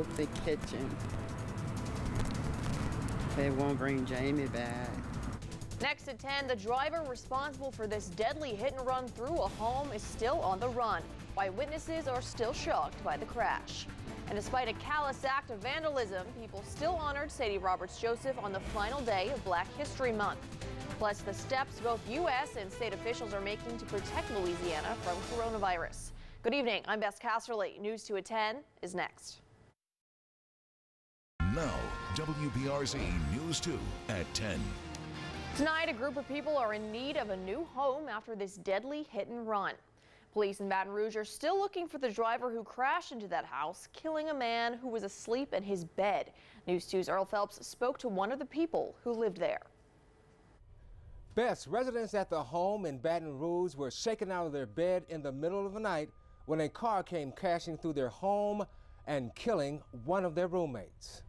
Hope they catch him. They won't bring Jamie back. Next at 10, the driver responsible for this deadly hit and run through a home is still on the run. Why witnesses are still shocked by the crash. And despite a callous act of vandalism, people still honored Sadie Roberts Joseph on the final day of Black History Month. Plus, the steps both U.S. and state officials are making to protect Louisiana from coronavirus. Good evening, I'm Bess Casserly. News 2 at 10 is next. Now, WBRZ News 2 at 10. Tonight, a group of people are in need of a new home after this deadly hit and run. Police in Baton Rouge are still looking for the driver who crashed into that house, killing a man who was asleep in his bed. News 2's Earl Phelps spoke to one of the people who lived there. Bess, residents at the home in Baton Rouge were shaken out of their bed in the middle of the night when a car came crashing through their home and killing one of their roommates.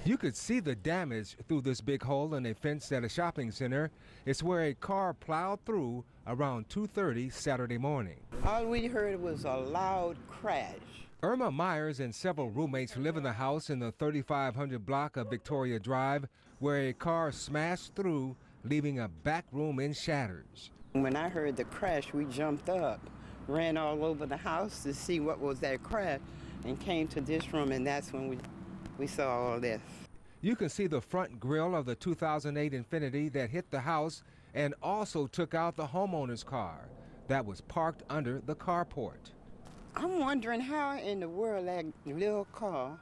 You could see the damage through this big hole in a fence at a shopping center. It's where a car plowed through around 2:30 Saturday morning. All we heard was a loud crash. Irma Myers and several roommates live in the house in the 3500 block of Victoria Drive, where a car smashed through, leaving a back room in shatters. When I heard the crash, we jumped up, ran all over the house to see what was that crash, and came to this room, and that's when we saw all this. You can see the front grille of the 2008 Infiniti that hit the house and also took out the homeowner's car that was parked under the carport. I'm wondering how in the world that little car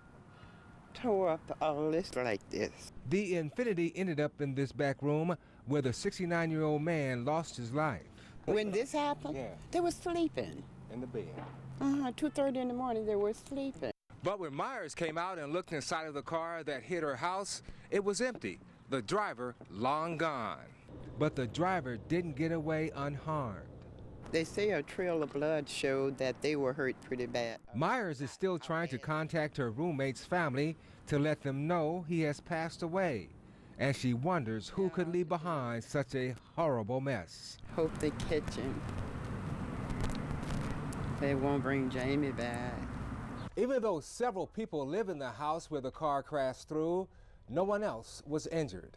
tore up all this like this. The Infiniti ended up in this back room where the 69-year-old man lost his life. When this happened, they were sleeping. In the bed. 2:30 in the morning, they were sleeping. But when Myers came out and looked inside of the car that hit her house, it was empty. The driver long gone. But the driver didn't get away unharmed. They say a trail of blood showed that they were hurt pretty bad. Myers is still trying to contact her roommate's family to let them know he has passed away. And she wonders who could leave behind such a horrible mess. Hope they catch him. They won't bring Jamie back. Even though several people live in the house where the car crashed through, no one else was injured.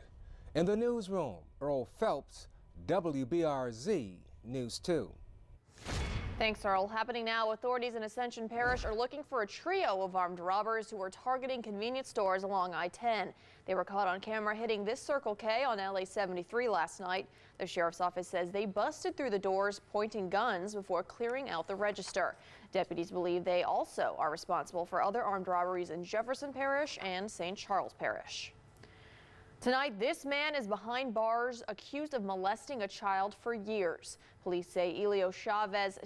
In the newsroom, Earl Phelps, WBRZ News 2. Thanks, Earl. Happening now, authorities in Ascension Parish are looking for a trio of armed robbers who were targeting convenience stores along I-10. They were caught on camera hitting this Circle K on LA 73 last night. The sheriff's office says they busted through the doors, pointing guns before clearing out the register. Deputies believe they also are responsible for other armed robberies in Jefferson Parish and St. Charles Parish. Tonight, this man is behind bars accused of molesting a child for years. Police say Elio Chavez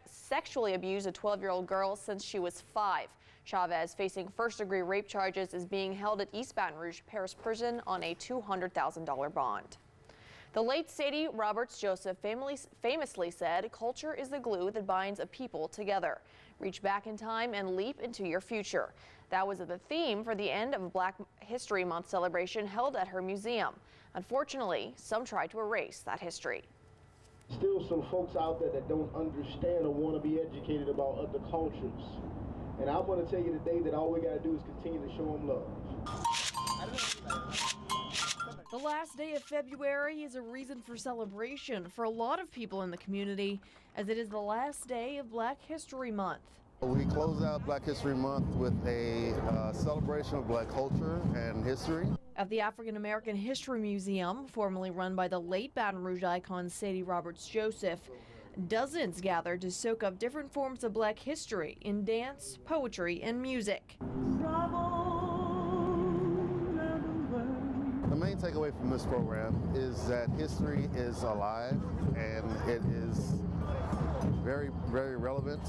sexually abused a 12-year-old girl since she was 5. Chavez, facing first-degree rape charges, is being held at East Baton Rouge Parish Prison on a $200,000 bond. The late Sadie Roberts Joseph famously said, "Culture is the glue that binds a people together. Reach back in time and leap into your future." That was the theme for the end of a Black History Month celebration held at her museum. Unfortunately, some tried to erase that history. Still some folks out there that don't understand or want to be educated about other cultures. And I want to tell you today that all we got to do is continue to show them love. The last day of February is a reason for celebration for a lot of people in the community, as it is the last day of Black History Month. We close out Black History Month with a celebration of Black culture and history. At the African American History Museum, formerly run by the late Baton Rouge icon Sadie Roberts Joseph, dozens gathered to soak up different forms of Black history in dance, poetry, and music. The main takeaway from this program is that history is alive and it is very, very relevant.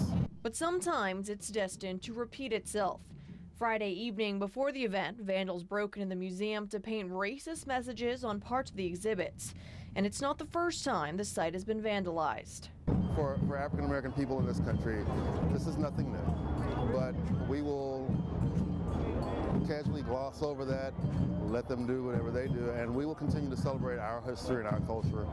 But sometimes it's destined to repeat itself. Friday evening before the event, vandals broke into the museum to paint racist messages on parts of the exhibits. And it's not the first time the site has been vandalized. For African American people in this country, this is nothing new. But we will casually gloss over that, let them do whatever they do, and we will continue to celebrate our history and our culture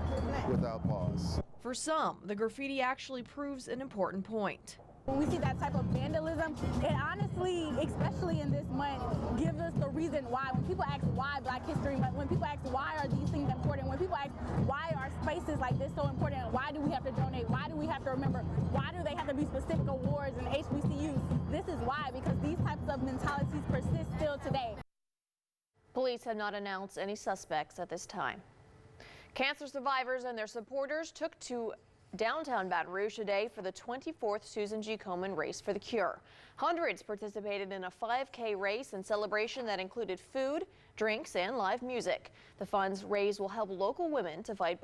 without pause. For some, the graffiti actually proves an important point. When we see that type of vandalism, it honestly, especially in this month, gives us the reason why. When people ask why Black History Month, when people ask why are these things important, when people ask why are spaces like this so important, why do we have to donate, why do we have to remember, why do they have to be specific awards and HBCUs, this is why, because these types of mentalities persist still today. Police have not announced any suspects at this time. Cancer survivors and their supporters took to downtown Baton Rouge today for the 24th Susan G. Komen Race for the Cure. Hundreds participated in a 5K race and celebration that included food, drinks, and live music. The funds raised will help local women to fight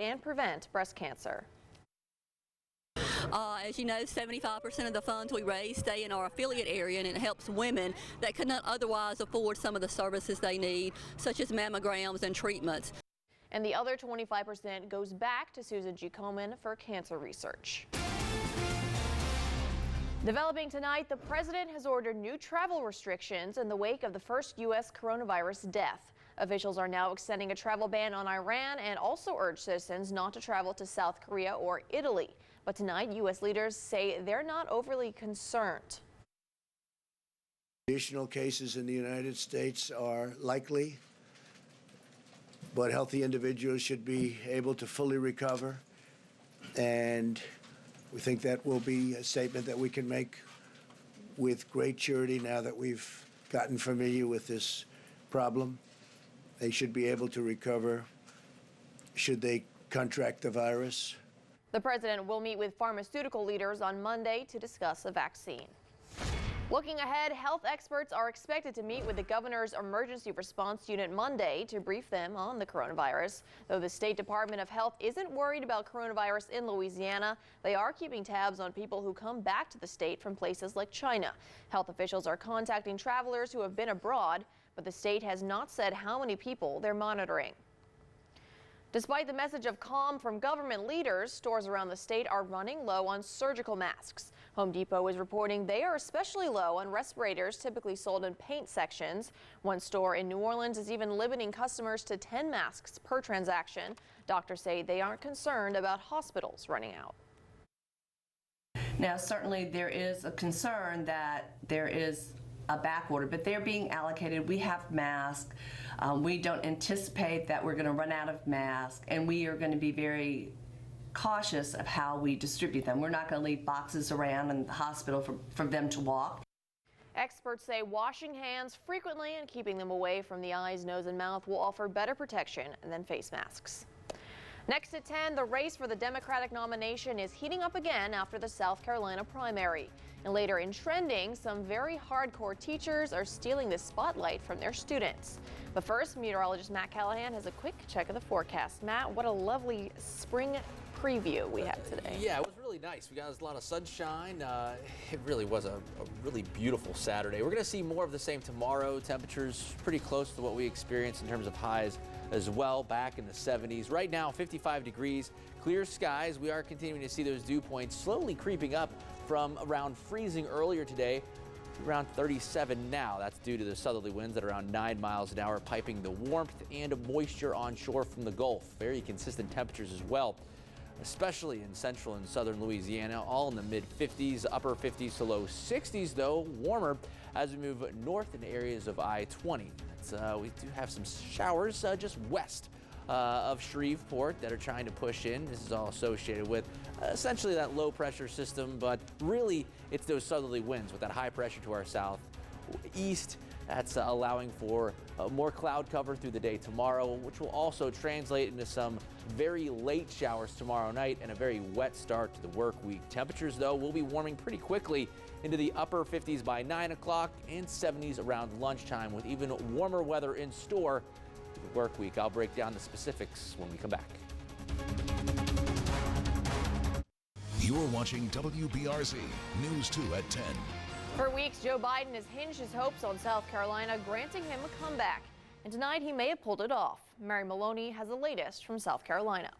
and prevent breast cancer. As you know, 75% of the funds we raise stay in our affiliate area, and it helps women that could not otherwise afford some of the services they need, such as mammograms and treatments. And the other 25% goes back to Susan G. Komen for cancer research. Developing tonight, the president has ordered new travel restrictions in the wake of the first U.S. coronavirus death. Officials are now extending a travel ban on Iran and also urge citizens not to travel to South Korea or Italy. But tonight, U.S. leaders say they're not overly concerned. Additional cases in the United States are likely, but healthy individuals should be able to fully recover. And we think that will be a statement that we can make with great surety now that we've gotten familiar with this problem. They should be able to recover should they contract the virus. The president will meet with pharmaceutical leaders on Monday to discuss a vaccine. Looking ahead, health experts are expected to meet with the governor's emergency response unit Monday to brief them on the coronavirus. Though the State Department of Health isn't worried about coronavirus in Louisiana, they are keeping tabs on people who come back to the state from places like China. Health officials are contacting travelers who have been abroad, but the state has not said how many people they're monitoring. Despite the message of calm from government leaders, stores around the state are running low on surgical masks. Home Depot is reporting they are especially low on respirators typically sold in paint sections. One store in New Orleans is even limiting customers to 10 masks per transaction. Doctors say they aren't concerned about hospitals running out. Now, certainly there is a concern that there is a back order, but they're being allocated. We have masks. We don't anticipate that we're going to run out of masks, and we are going to be very cautious of how we distribute them. We're not going to leave boxes around in the hospital for them to walk. Experts say washing hands frequently and keeping them away from the eyes, nose, and mouth will offer better protection than face masks. Next at 10, the race for the Democratic nomination is heating up again after the South Carolina primary. And later in trending, some very hardcore teachers are stealing the spotlight from their students. But first, meteorologist Matt Callahan has a quick check of the forecast. Matt, what a lovely spring preview we have today. Yeah, it was really nice. We got a lot of sunshine. It really was a really beautiful Saturday. We're going to see more of the same tomorrow. Temperatures pretty close to what we experienced in terms of highs as well, back in the 70s. Right now, 55 degrees, clear skies. We are continuing to see those dew points slowly creeping up from around freezing earlier today to around 37 now. That's due to the southerly winds at around 9 miles an hour, piping the warmth and moisture onshore from the Gulf. Very consistent temperatures as well, especially in central and southern Louisiana, all in the mid-50s, upper 50s to low 60s, though warmer as we move north into areas of I-20. We do have some showers just west of Shreveport that are trying to push in. This is all associated with essentially that low pressure system, but really it's those southerly winds with that high pressure to our southeast. That's allowing for more cloud cover through the day tomorrow, which will also translate into some very late showers tomorrow night and a very wet start to the work week. Temperatures, though, will be warming pretty quickly into the upper 50s by 9 o'clock and 70s around lunchtime, with even warmer weather in store for the work week. I'll break down the specifics when we come back. You're watching WBRZ News 2 at 10. For weeks, Joe Biden has hinged his hopes on South Carolina granting him a comeback. And tonight, he may have pulled it off. Mary Maloney has the latest from South Carolina.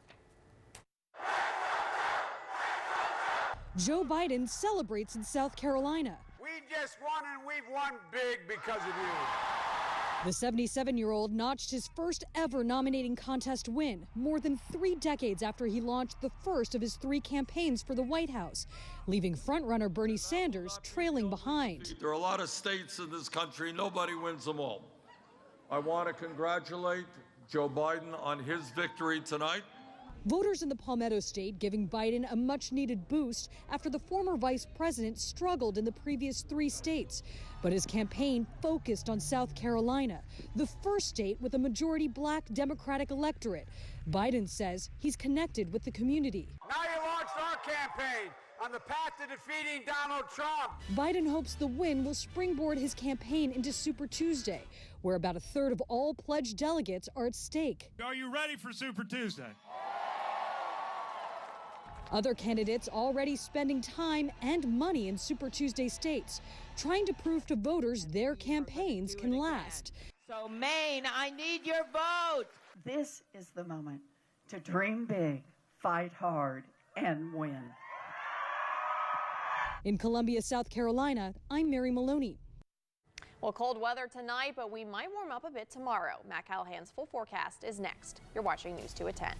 Joe Biden celebrates in South Carolina. We just won, and we've won big because of you. The 77-year-old notched his first ever nominating contest win, more than 3 decades after he launched the first of his 3 campaigns for the White House, leaving frontrunner Bernie Sanders trailing behind. There are a lot of states in this country, nobody wins them all. I want to congratulate Joe Biden on his victory tonight. Voters in the Palmetto State giving Biden a much-needed boost after the former vice president struggled in the previous 3 states. But his campaign focused on South Carolina, the first state with a majority black Democratic electorate. Biden says he's connected with the community. Now you launched our campaign on the path to defeating Donald Trump. Biden hopes the win will springboard his campaign into Super Tuesday, where about 1/3 of all pledged delegates are at stake. Are you ready for Super Tuesday? Other candidates already spending time and money in Super Tuesday states, trying to prove to voters their campaigns can last. So Maine, I need your vote. This is the moment to dream big, fight hard, and win. In Columbia, South Carolina, I'm Mary Maloney. Well, cold weather tonight, but we might warm up a bit tomorrow. Matt Callahan's full forecast is next. You're watching News 2 at 10.